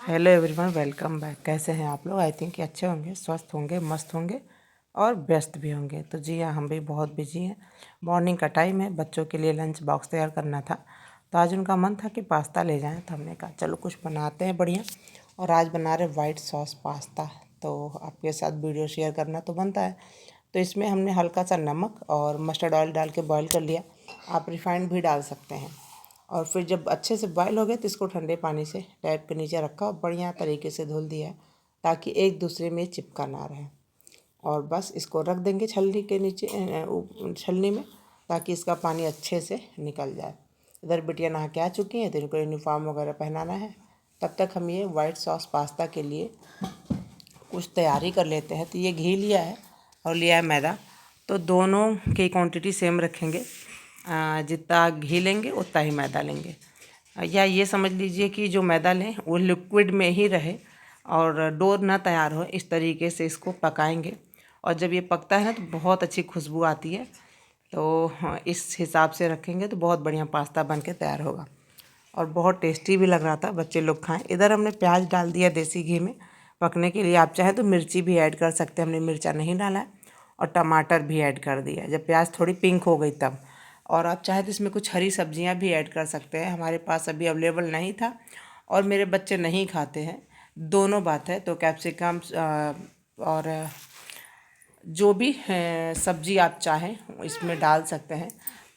Hello everyone, welcome back. कैसे हैं आप लोग? आई थिंक कि अच्छे होंगे, स्वस्थ होंगे, मस्त होंगे और व्यस्त भी होंगे। तो जी हाँ, हम भी बहुत बिजी हैं। मॉर्निंग का टाइम है, बच्चों के लिए लंच बॉक्स तैयार करना था। तो आज उनका मन था कि पास्ता ले जाएं, तो हमने कहा चलो कुछ बनाते हैं बढ़िया। और आज बना रहे वाइट सॉस पास्ता। तो आपके साथ वीडियो शेयर करना तो बनता है। तो इसमें हमने हल्का सा नमक और मस्टर्ड ऑयल डाल के बॉईल कर लिया। आप रिफाइंड भी डाल सकते हैं। और फिर जब अच्छे से बॉयल हो गए तो इसको ठंडे पानी से टैप के नीचे रखा और बढ़िया तरीके से धुल दिया है, ताकि एक दूसरे में चिपका ना रहे। और बस इसको रख देंगे छलनी के नीचे, छलनी में, ताकि इसका पानी अच्छे से निकल जाए। इधर बिटिया नहा के आ चुकी हैं, तो इनको यूनिफॉर्म वगैरह पहनाना है। तब तक हम ये वाइट सॉस पास्ता के लिए कुछ तैयारी कर लेते हैं। तो ये घी लिया है और लिया है मैदा। तो दोनों की क्वांटिटी सेम रखेंगे। जितना घी लेंगे उतना ही मैदा लेंगे। या ये समझ लीजिए कि जो मैदा लें वो लिक्विड में ही रहे और डो ना तैयार हो, इस तरीके से इसको पकाएंगे। और जब ये पकता है ना तो बहुत अच्छी खुशबू आती है। तो इस हिसाब से रखेंगे तो बहुत बढ़िया पास्ता बन के तैयार होगा और बहुत टेस्टी भी लग रहा था, बच्चे लोग खाएं। इधर हमने प्याज डाल दिया देसी घी में पकने के लिए। आप चाहें तो मिर्ची भी ऐड कर सकते हैं, हमने मिर्चा नहीं डाला है। और टमाटर भी ऐड कर दिया जब प्याज थोड़ी पिंक हो गई तब। और आप चाहे तो इसमें कुछ हरी सब्जियां भी ऐड कर सकते हैं, हमारे पास अभी अवेलेबल नहीं था और मेरे बच्चे नहीं खाते हैं, दोनों बात है। तो कैप्सिकम और जो भी सब्जी आप चाहें इसमें डाल सकते हैं।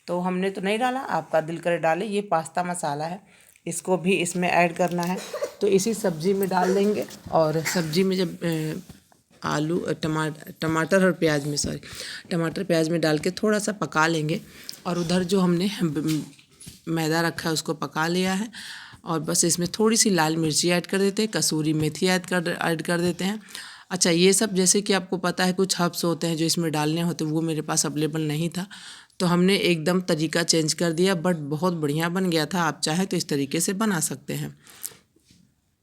तो हमने तो नहीं डाला, आपका दिल करे डालें। ये पास्ता मसाला है, इसको भी इसमें ऐड करना है। तो इसी सब्जी में डाल देंगे। और सब्जी में जब आलू टमाटर और प्याज में, सॉरी, टमाटर प्याज में डाल के थोड़ा सा पका लेंगे। और उधर जो हमने मैदा रखा है उसको पका लिया है। और बस इसमें थोड़ी सी लाल मिर्ची ऐड कर देते हैं, कसूरी मेथी ऐड कर देते हैं। अच्छा, ये सब जैसे कि आपको पता है कुछ हर्ब्स होते हैं जो इसमें डालने होते हैं, वो मेरे पास अवेलेबल नहीं था, तो हमने एकदम तरीका चेंज कर दिया। बट बहुत बढ़िया बन गया था। आप चाहें तो इस तरीके से बना सकते हैं।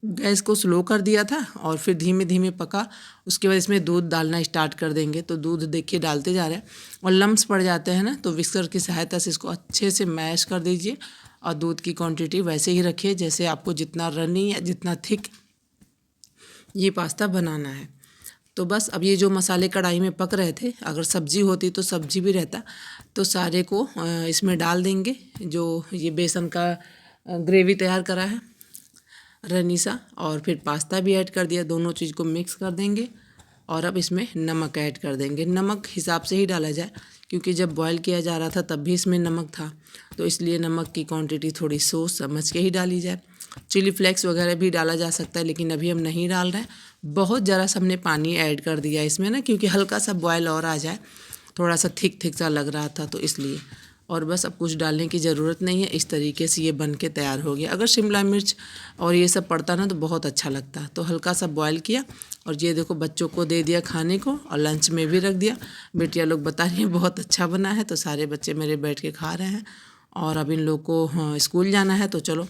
गैस को स्लो कर दिया था और फिर धीमे धीमे पका। उसके बाद इसमें दूध डालना स्टार्ट कर देंगे। तो दूध देखिए डालते जा रहे हैं और लम्स पड़ जाते हैं ना, तो विस्कर की सहायता से इसको अच्छे से मैश कर दीजिए। और दूध की क्वांटिटी वैसे ही रखिए जैसे आपको जितना रनी या जितना थिक ये पास्ता बनाना है। तो बस अब ये जो मसाले कढ़ाई में पक रहे थे, अगर सब्जी होती तो सब्जी भी रहता, तो सारे को इसमें डाल देंगे। जो ये बेसन का ग्रेवी तैयार करा है रनी सा, और फिर पास्ता भी ऐड कर दिया, दोनों चीज़ को मिक्स कर देंगे। और अब इसमें नमक ऐड कर देंगे। नमक हिसाब से ही डाला जाए, क्योंकि जब बॉईल किया जा रहा था तब भी इसमें नमक था, तो इसलिए नमक की क्वांटिटी थोड़ी सोच समझ के ही डाली जाए। चिली फ्लेक्स वगैरह भी डाला जा सकता है, लेकिन अभी हम नहीं डाल रहे हैं। बहुत ज़रा सा हमने पानी ऐड कर दिया इसमें ना, क्योंकि हल्का सा बॉयल और आ जाए, थोड़ा सा थिक थिक सा लग रहा था, तो इसलिए। और बस अब कुछ डालने की ज़रूरत नहीं है। इस तरीके से ये बन के तैयार हो गया। अगर शिमला मिर्च और ये सब पड़ता ना तो बहुत अच्छा लगता। तो हल्का सा बॉयल किया और ये देखो बच्चों को दे दिया खाने को, और लंच में भी रख दिया। बेटियाँ लोग बता रही हैं बहुत अच्छा बना है, तो सारे बच्चे मेरे बैठ के खा रहे हैं। और अब इन लोग को स्कूल जाना है, तो चलो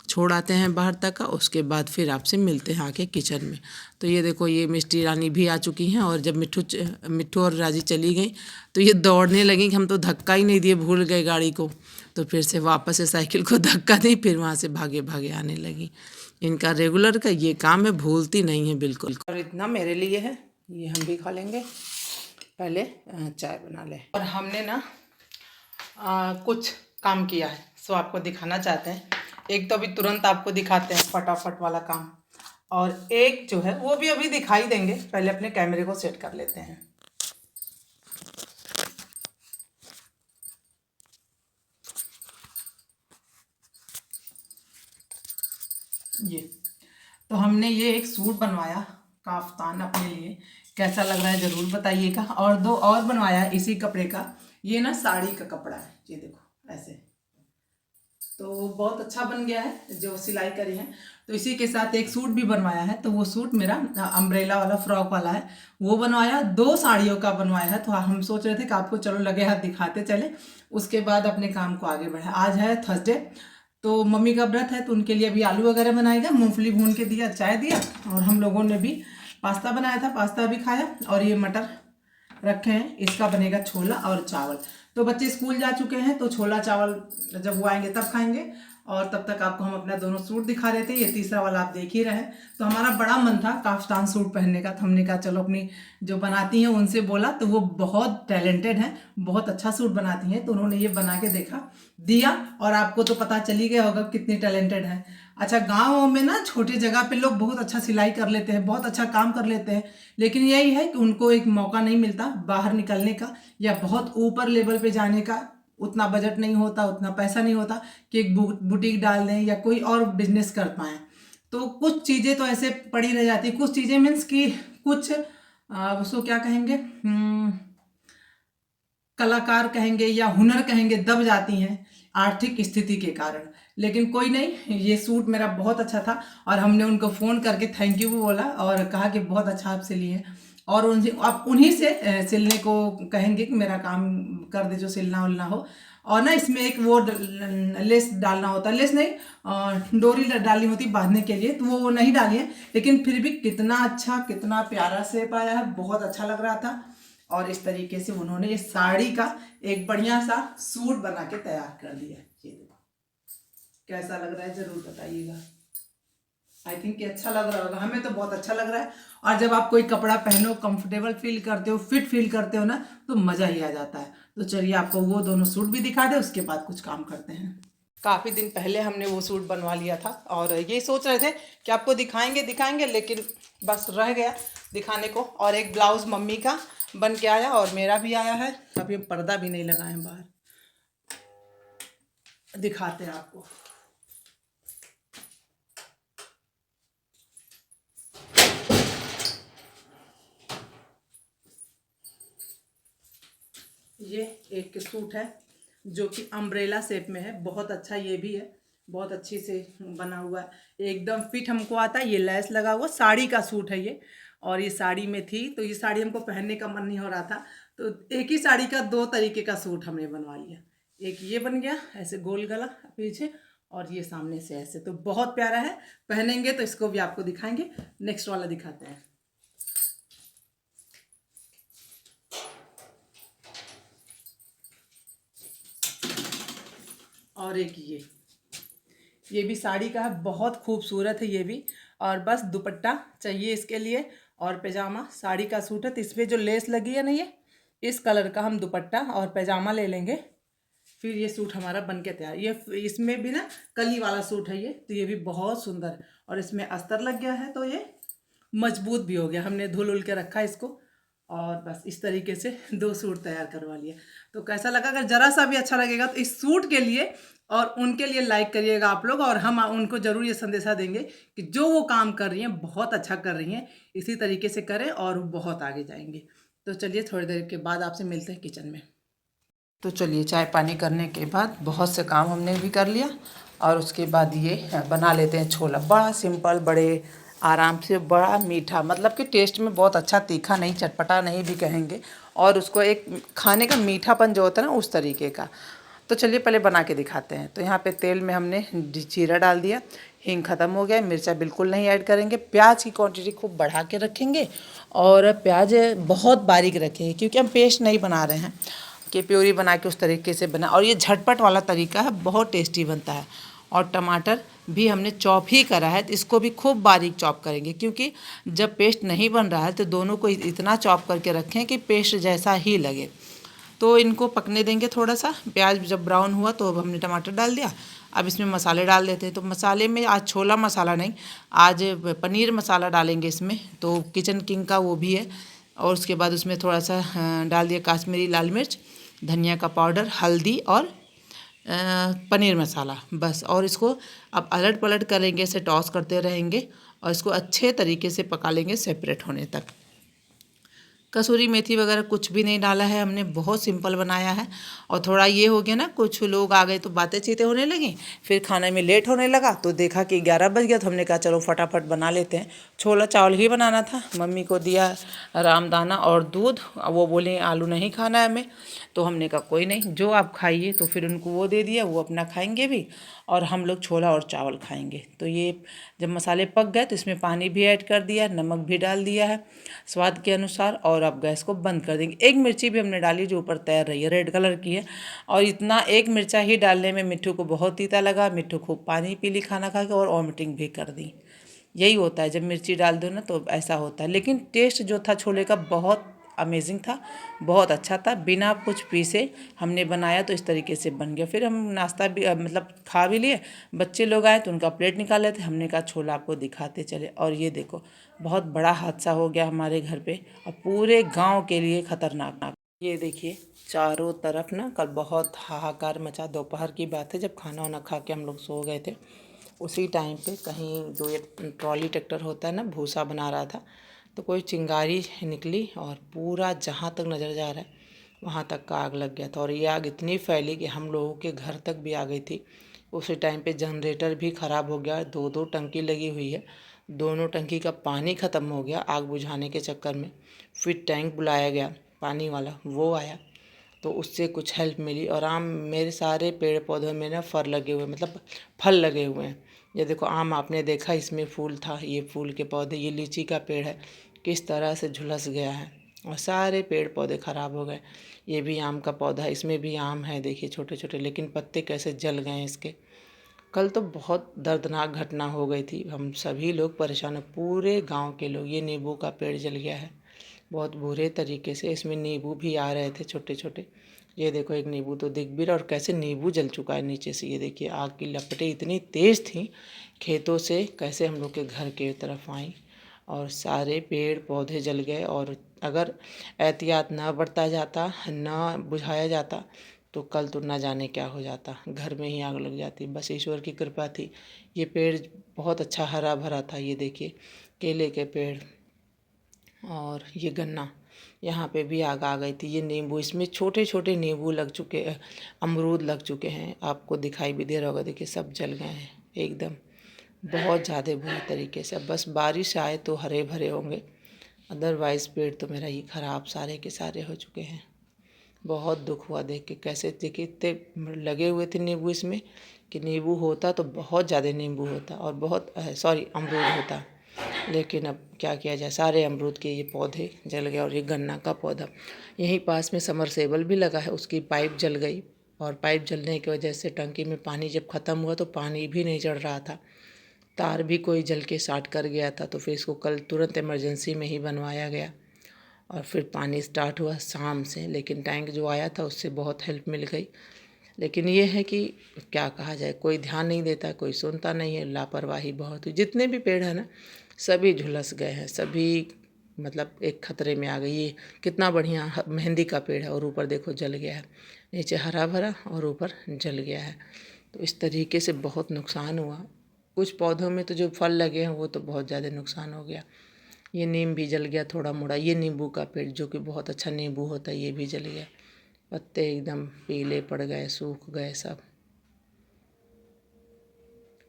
छोड़ आते हैं बाहर तक का, उसके बाद फिर आपसे मिलते हैं आके किचन में। तो ये देखो ये मिष्टी रानी भी आ चुकी हैं। और जब मिट्ठू और राजी चली गई तो ये दौड़ने लगी कि हम तो धक्का ही नहीं दिए, भूल गए गाड़ी को। तो फिर से वापस से साइकिल को धक्का दी, फिर वहाँ से भागे भागे आने लगी। इनका रेगुलर का ये काम है, भूलती नहीं है बिल्कुल। और इतना मेरे लिए है, ये हम भी खा लेंगे। पहले चाय बना ले। और हमने ना कुछ काम किया है, सो आपको दिखाना चाहते हैं। एक तो अभी तुरंत आपको दिखाते हैं फटाफट वाला काम, और एक जो है वो भी अभी दिखाई देंगे। पहले अपने कैमरे को सेट कर लेते हैं। ये तो हमने ये एक सूट बनवाया, काफ्तान अपने लिए। कैसा लग रहा है ज़रूर बताइएगा। और दो और बनवाया इसी कपड़े का। ये ना साड़ी का कपड़ा है, ये देखो ऐसे। तो बहुत अच्छा बन गया है जो सिलाई करी है। तो इसी के साथ एक सूट भी बनवाया है। तो वो सूट मेरा अम्ब्रेला वाला फ्रॉक वाला है, वो बनवाया। दो साड़ियों का बनवाया है। तो हम सोच रहे थे कि आपको चलो लगे हाथ दिखाते चले, उसके बाद अपने काम को आगे बढ़े। आज है थर्सडे, तो मम्मी का व्रत है, तो उनके लिए अभी आलू वगैरह बनाएगा, मूंगफली भून के दिया, चाय दिया। और हम लोगों ने भी पास्ता बनाया था, पास्ता भी खाया। और ये मटर रखे हैं, इसका बनेगा छोला और चावल। तो बच्चे स्कूल जा चुके हैं, तो छोला चावल जब वो आएंगे तब खाएंगे। और तब तक आपको हम अपना दोनों सूट दिखा देते हैं। ये तीसरा वाला आप देख ही रहे हैं। तो हमारा बड़ा मन था काफ्तान सूट पहनने का, तो हमने कहा चलो अपनी जो बनाती हैं उनसे बोला, तो वो बहुत टैलेंटेड हैं, बहुत अच्छा सूट बनाती हैं, तो उन्होंने ये बना के दिया और आपको तो पता चल ही गया होगा कितनी टैलेंटेड है। अच्छा, गाँव में ना छोटी जगह पे लोग बहुत अच्छा सिलाई कर लेते हैं, बहुत अच्छा काम कर लेते हैं, लेकिन यही है कि उनको एक मौका नहीं मिलता बाहर निकलने का या बहुत ऊपर लेवल पे जाने का। उतना बजट नहीं होता, उतना पैसा नहीं होता कि एक बुटीक डाल दें या कोई और बिजनेस कर पाएँ। तो कुछ चीज़ें तो ऐसे पड़ी रह जाती, कुछ चीज़ें मीन्स कि कुछ उसको क्या कहेंगे, कलाकार कहेंगे या हुनर कहेंगे, दब जाती हैं आर्थिक स्थिति के कारण। लेकिन कोई नहीं, ये सूट मेरा बहुत अच्छा था और हमने उनको फ़ोन करके थैंक यू बोला और कहा कि बहुत अच्छा आप सिली है, और आप उन्हीं से सिलने को कहेंगे कि मेरा काम कर दे जो सिलना उलना हो। और ना इसमें एक वो लेस डालना होता है, लेस नहीं डोरी डालनी होती बांधने के लिए, तो वो नहीं डाली है, लेकिन फिर भी कितना अच्छा कितना प्यारा शेप आया है, बहुत अच्छा लग रहा था। और इस तरीके से उन्होंने इस साड़ी का एक बढ़िया सा सूट बना के तैयार कर दिया। ये देखो कैसा लग रहा है, जरूर बताइएगा। आई थिंक ये अच्छा लग रहा होगा, हमें तो बहुत अच्छा लग रहा है। और जब आप कोई कपड़ा पहनो, कंफर्टेबल फील करते हो, फिट फील करते हो ना, तो मज़ा ही आ जाता है। तो चलिए आपको वो दोनों सूट भी दिखा दे, उसके बाद कुछ काम करते हैं। काफ़ी दिन पहले हमने वो सूट बनवा लिया था और ये सोच रहे थे कि आपको दिखाएंगे दिखाएंगे, लेकिन बस रह गया दिखाने को। और एक ब्लाउज़ मम्मी का बन के आया और मेरा भी आया है। अभी पर्दा भी नहीं लगाए बाहर, दिखाते हैं आपको। ये एक सूट है जो कि अम्ब्रेला शेप में है, बहुत अच्छा ये भी है, बहुत अच्छी से बना हुआ है, एकदम फिट हमको आता है। ये लेस लगा हुआ साड़ी का सूट है ये, और ये साड़ी में थी, तो ये साड़ी हमको पहनने का मन नहीं हो रहा था, तो एक ही साड़ी का दो तरीके का सूट हमने बनवा लिया। एक ये बन गया ऐसे गोल गला पीछे, और ये सामने से ऐसे, तो बहुत प्यारा है। पहनेंगे तो इसको भी आपको दिखाएंगे। नेक्स्ट वाला दिखाते हैं। और एक ये भी साड़ी का है, बहुत खूबसूरत है ये भी। और बस दुपट्टा चाहिए इसके लिए और पैजामा। साड़ी का सूट है, तो इसमें जो लेस लगी है ना, ये इस कलर का हम दुपट्टा और पैजामा ले लेंगे, फिर ये सूट हमारा बन के तैयार। ये इसमें भी ना कली वाला सूट है ये, तो ये भी बहुत सुंदर, और इसमें अस्तर लग गया है, तो ये मजबूत भी हो गया। हमने धुल उल के रखा इसको, और बस इस तरीके से दो सूट तैयार करवा लिए। तो कैसा लगा? अगर ज़रा सा भी अच्छा लगेगा तो इस सूट के लिए और उनके लिए लाइक करिएगा आप लोग, और हम उनको ज़रूर ये संदेशा देंगे कि जो वो काम कर रही हैं बहुत अच्छा कर रही हैं, इसी तरीके से करें और बहुत आगे जाएंगे। तो चलिए थोड़ी देर के बाद आपसे मिलते हैं किचन में। तो चलिए चाय पानी करने के बाद बहुत से काम हमने भी कर लिया, और उसके बाद ये बना लेते हैं छोला। बड़ा सिंपल, बड़े आराम से, बड़ा मीठा, मतलब कि टेस्ट में बहुत अच्छा, तीखा नहीं, चटपटा नहीं भी कहेंगे, और उसको एक खाने का मीठापन जो होता है ना, उस तरीके का। तो चलिए पहले बना के दिखाते हैं। तो यहाँ पे तेल में हमने जीरा डाल दिया, हींग ख़त्म हो गया, मिर्चा बिल्कुल नहीं ऐड करेंगे, प्याज की क्वांटिटी खूब बढ़ा के रखेंगे, और प्याज बहुत बारीक रखेंगे क्योंकि हम पेस्ट नहीं बना रहे हैं कि प्योरी बना के उस तरीके से बना। और ये झटपट वाला तरीका है, बहुत टेस्टी बनता है। और टमाटर भी हमने चॉप ही करा है, तो इसको भी खूब बारीक चॉप करेंगे, क्योंकि जब पेस्ट नहीं बन रहा है तो दोनों को इतना चॉप करके रखें कि पेस्ट जैसा ही लगे। तो इनको पकने देंगे थोड़ा सा। प्याज जब ब्राउन हुआ तो अब हमने टमाटर डाल दिया। अब इसमें मसाले डाल देते हैं। तो मसाले में आज छोला मसाला नहीं, आज पनीर मसाला डालेंगे इसमें, तो किचन किंग का वो भी है। और उसके बाद उसमें थोड़ा सा डाल दिया काश्मीरी लाल मिर्च, धनिया का पाउडर, हल्दी और पनीर मसाला, बस। और इसको अब अलट पलट करेंगे, इसे टॉस करते रहेंगे और इसको अच्छे तरीके से पका लेंगे सेपरेट होने तक। कसूरी मेथी वगैरह कुछ भी नहीं डाला है हमने, बहुत सिंपल बनाया है। और थोड़ा ये हो गया ना, कुछ लोग आ गए तो बातें चीतें होने लगी, फिर खाने में लेट होने लगा, तो देखा कि 11 बज गया, तो हमने कहा चलो फटाफट बना लेते हैं। छोला चावल ही बनाना था, मम्मी को दिया रामदाना और दूध, वो बोले आलू नहीं खाना है हमें, तो हमने कहा कोई नहीं, जो आप खाइए, तो फिर उनको वो दे दिया, वो अपना खाएंगे भी, और हम लोग छोला और चावल खाएंगे। तो ये जब मसाले पक गए तो इसमें पानी भी ऐड कर दिया, नमक भी डाल दिया है स्वाद के अनुसार, और अब गैस को बंद कर देंगे। एक मिर्ची भी हमने डाली जो ऊपर तैर रही है, रेड कलर की है। और इतना एक मिर्चा ही डालने में मिट्ठू को बहुत तीता लगा। मिट्ठू खूब पानी पी ली खाना खा के और वॉमिटिंग भी कर दी। यही होता है जब मिर्ची डाल दो ना तो ऐसा होता है। लेकिन टेस्ट जो था छोले का बहुत अमेजिंग था, बहुत अच्छा था। बिना कुछ पीसे हमने बनाया तो इस तरीके से बन गया। फिर हम नाश्ता भी मतलब खा भी लिए। बच्चे लोग आए तो उनका प्लेट निकाले थे, हमने कहा छोला आपको दिखाते चले। और ये देखो बहुत बड़ा हादसा हो गया हमारे घर पे और पूरे गांव के लिए खतरनाक। ये देखिए चारों तरफ ना कल बहुत हाहाकार मचा। दोपहर की बात है जब खाना वाना खा के हम लोग सो गए थे, उसी टाइम पे कहीं जो ये ट्रॉली ट्रैक्टर होता है ना भूसा बना रहा था, तो कोई चिंगारी निकली और पूरा जहाँ तक नज़र जा रहा है वहाँ तक का आग लग गया था। और ये आग इतनी फैली कि हम लोगों के घर तक भी आ गई थी। उसी टाइम पे जनरेटर भी ख़राब हो गया, दो दो टंकी लगी हुई है, दोनों टंकी का पानी ख़त्म हो गया आग बुझाने के चक्कर में। फिर टैंक बुलाया गया पानी वाला, वो आया तो उससे कुछ हेल्प मिली। और आम मेरे सारे पेड़ पौधों में ना फर लगे हुए मतलब फल लगे हुए हैं। ये देखो आम आपने देखा इसमें फूल था, ये फूल के पौधे, ये लीची का पेड़ है, किस तरह से झुलस गया है और सारे पेड़ पौधे ख़राब हो गए। ये भी आम का पौधा है, इसमें भी आम है देखिए छोटे छोटे, लेकिन पत्ते कैसे जल गए हैं इसके। कल तो बहुत दर्दनाक घटना हो गई थी, हम सभी लोग परेशान हैं, पूरे गांव के लोग। ये नींबू का पेड़ जल गया है बहुत बुरे तरीके से, इसमें नींबू भी आ रहे थे छोटे छोटे। ये देखो एक नींबू तो दिख भी रहा और कैसे नींबू जल चुका है नीचे से। ये देखिए आग की लपटें इतनी तेज़ थीं खेतों से कैसे हम लोग के घर के तरफ आई और सारे पेड़ पौधे जल गए। और अगर एहतियात ना बरता जाता, ना बुझाया जाता तो कल तो ना जाने क्या हो जाता, घर में ही आग लग जाती। बस ईश्वर की कृपा थी। ये पेड़ बहुत अच्छा हरा भरा था। ये देखिए केले के पेड़ और ये गन्ना, यहाँ पे भी आग आ गई थी। ये नींबू, इसमें छोटे छोटे नींबू लग चुके हैं, अमरूद लग चुके हैं, आपको दिखाई भी दे रहा होगा। देखिए सब जल गए हैं एकदम बहुत ज़्यादा बुरी तरीके से। बस बारिश आए तो हरे भरे होंगे, अदरवाइज़ पेड़ तो मेरा ये ख़राब सारे के सारे हो चुके हैं। बहुत दुख हुआ देख के, कैसे देखिए इतने लगे हुए थे नींबू इसमें कि नींबू होता तो बहुत ज़्यादा नींबू होता और बहुत अमरूद होता। लेकिन अब क्या किया जाए, सारे अमरूद के ये पौधे जल गए। और ये गन्ना का पौधा, यहीं पास में समरसेबल भी लगा है, उसकी पाइप जल गई। और पाइप जलने की वजह से टंकी में पानी जब ख़त्म हुआ तो पानी भी नहीं चढ़ रहा था, तार भी कोई जल के शार्ट कर गया था। तो फिर इसको कल तुरंत इमरजेंसी में ही बनवाया गया और फिर पानी स्टार्ट हुआ शाम से। लेकिन टैंक जो आया था उससे बहुत हेल्प मिल गई। लेकिन ये है कि क्या कहा जाए, कोई ध्यान नहीं देता, कोई सुनता नहीं है, लापरवाही बहुत हुई। जितने भी पेड़ हैं ना सभी झुलस गए हैं, सभी मतलब एक खतरे में आ गई। ये कितना बढ़िया मेहंदी का पेड़ है और ऊपर देखो जल गया है, नीचे हरा भरा और ऊपर जल गया है। तो इस तरीके से बहुत नुकसान हुआ। कुछ पौधों में तो जो फल लगे हैं वो तो बहुत ज़्यादा नुकसान हो गया। ये नीम भी जल गया थोड़ा मोड़ा, ये नींबू का पेड़ जो कि बहुत अच्छा नींबू होता है ये भी जल गया, पत्ते एकदम पीले पड़ गए, सूख गए सब।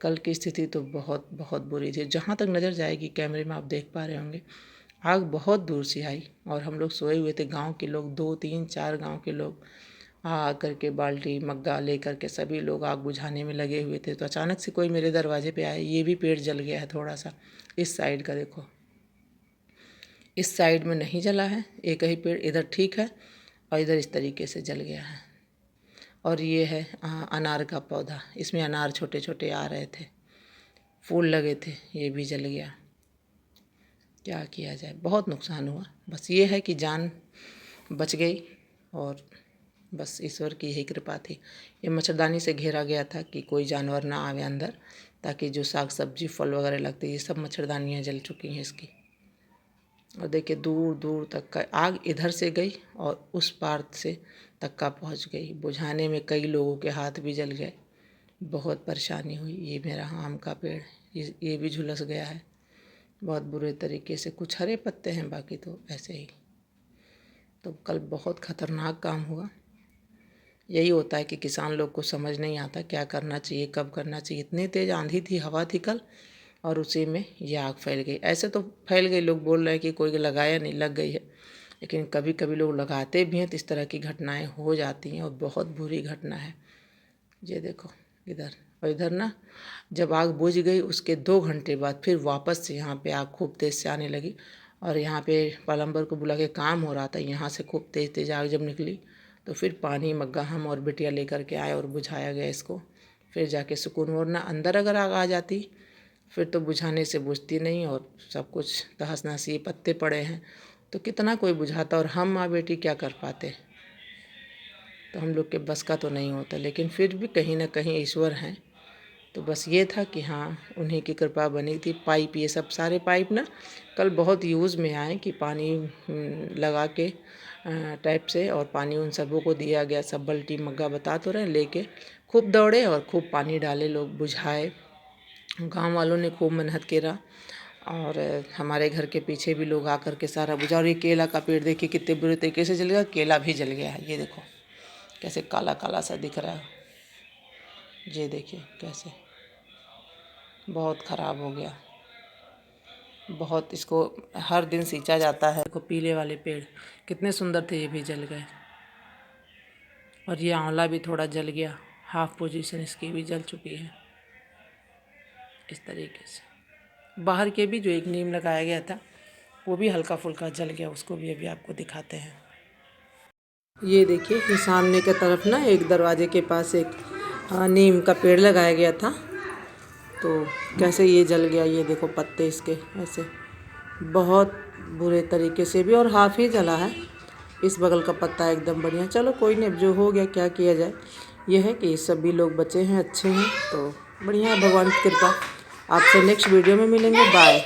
कल की स्थिति तो बहुत बहुत बुरी थी। जहाँ तक नज़र जाएगी कैमरे में आप देख पा रहे होंगे आग बहुत दूर से आई और हम लोग सोए हुए थे। गांव के लोग 2 3 4 गांव के लोग आ करके बाल्टी मग्गा ले करके सभी लोग आग बुझाने में लगे हुए थे। तो अचानक से कोई मेरे दरवाजे पे आया। ये भी पेड़ जल गया है थोड़ा सा, इस साइड का देखो, इस साइड में नहीं जला है, एक ही पेड़ इधर ठीक है और इधर इस तरीके से जल गया है। और ये है अनार का पौधा, इसमें अनार छोटे छोटे आ रहे थे, फूल लगे थे, ये भी जल गया। क्या किया जाए, बहुत नुकसान हुआ। बस ये है कि जान बच गई और बस ईश्वर की यही कृपा थी। ये मच्छरदानी से घेरा गया था कि कोई जानवर ना आवे अंदर, ताकि जो साग सब्जी फल वगैरह लगते ये सब मच्छरदानियाँ जल चुकी हैं इसकी। और देखिए दूर दूर तक का आग इधर से गई और उस पार से तक का पहुंच गई। बुझाने में कई लोगों के हाथ भी जल गए, बहुत परेशानी हुई। ये मेरा आम का पेड़ ये भी झुलस गया है बहुत बुरे तरीके से। कुछ हरे पत्ते हैं, बाकी तो ऐसे ही। तो कल बहुत ख़तरनाक काम हुआ। यही होता है कि किसान लोग को समझ नहीं आता क्या करना चाहिए, कब करना चाहिए। इतनी तेज़ आंधी थी, हवा थी कल, और उसी में ये आग फैल गई। ऐसे तो फैल गई, लोग बोल रहे हैं कि कोई लगाया नहीं, लग गई है, लेकिन कभी कभी लोग लगाते भी हैं तो इस तरह की घटनाएं हो जाती हैं और बहुत बुरी घटना है। ये देखो इधर और इधर ना जब आग बुझ गई उसके 2 घंटे बाद फिर वापस से यहाँ पे आग खूब तेज़ से आने लगी। और यहाँ पे प्लम्बर को बुला के काम हो रहा था, यहाँ से खूब तेज़ तेज़ आग जब निकली तो फिर पानी मग्गा हम और बिटिया लेकर के आए और बुझाया गया इसको। फिर जाके सुकून, वरना अंदर अगर आग आ जाती फिर तो बुझाने से बुझती नहीं और सब कुछ तहस नहस, ये पत्ते पड़े हैं तो कितना कोई बुझाता और हम माँ बेटी क्या कर पाते। तो हम लोग के बस का तो नहीं होता, लेकिन फिर भी कहीं ना कहीं ईश्वर हैं। तो बस ये था कि हाँ उन्हीं की कृपा बनी थी। पाइप, ये सब सारे पाइप ना कल बहुत यूज़ में आए कि पानी लगा के टैप से, और पानी उन सबों को दिया गया। सब बल्टी मग्गा बता तो रहे, लेके खूब दौड़े और खूब पानी डाले, लोग बुझाए। गांव वालों ने खूब मेहनत करा और हमारे घर के पीछे भी लोग आकर के सारा बुझा। और ये केला का पेड़ देखिए कितने बुरे तरीके से जल गया, केला भी जल गया है। ये देखो कैसे काला काला सा दिख रहा है, ये देखिए कैसे बहुत ख़राब हो गया। बहुत इसको हर दिन सींचा जाता है। को पीले वाले पेड़ कितने सुंदर थे, ये भी जल गए। और ये आंवला भी थोड़ा जल गया, हाफ पोजीशन इसकी भी जल चुकी है। इस तरीके से बाहर के भी जो एक नीम लगाया गया था वो भी हल्का फुल्का जल गया, उसको भी अभी आपको दिखाते हैं। ये देखिए ये सामने की तरफ ना एक दरवाजे के पास एक नीम का पेड़ लगाया गया था, तो कैसे ये जल गया। ये देखो पत्ते इसके ऐसे बहुत बुरे तरीके से भी, और हाफ ही जला है। इस बगल का पत्ता एकदम बढ़िया। चलो कोई नहीं, जो हो गया क्या किया जाए। यह है कि सभी लोग बचे हैं, अच्छे हैं, तो बढ़िया है, भगवान की कृपा। आपसे नेक्स्ट वीडियो में मिलेंगे। बाय।